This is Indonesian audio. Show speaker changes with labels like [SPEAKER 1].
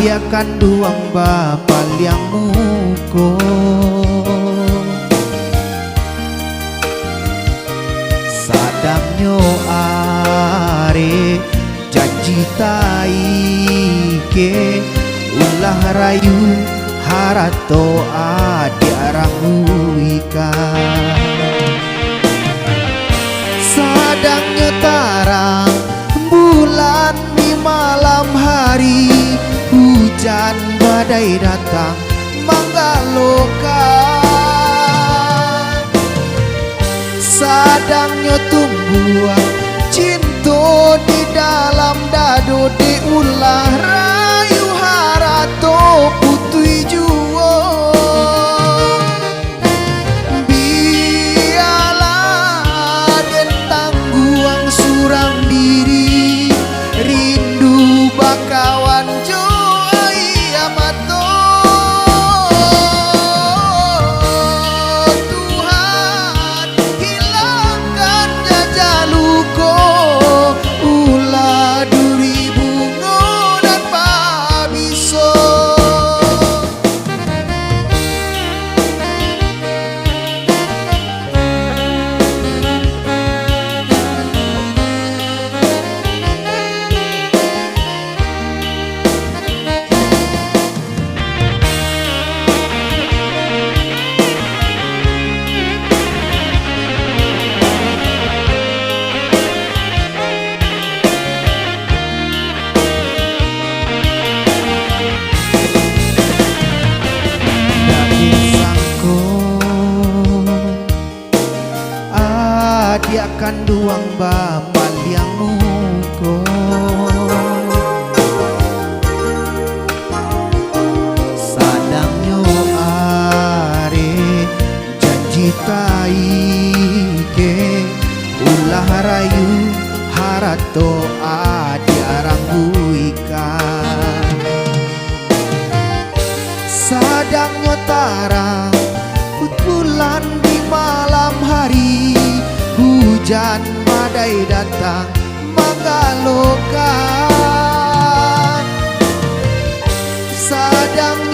[SPEAKER 1] dia kanduang bapal yang muko. Sadamnyo are janji taike ulah rayu harato adi arahuika. Sadangnya tarang bulan di malam hari, hujan badai datang manggaloka. Sadangnya tumbuh cinta di dalam dado, diulah rayu harato putui juo. Biarlah den tangguang surang diri, rindu bakawan jo amato. Tuhan hilangkan jajaluko, ulah duri bungo dan pabiso. Dia kanduang bapal yang muko. Sadangnya are janji taike ulah rayu harato adi arambuika. Sadangnya tarang bulan di malam hari, hujan badai datang menggalokan. Sadangnya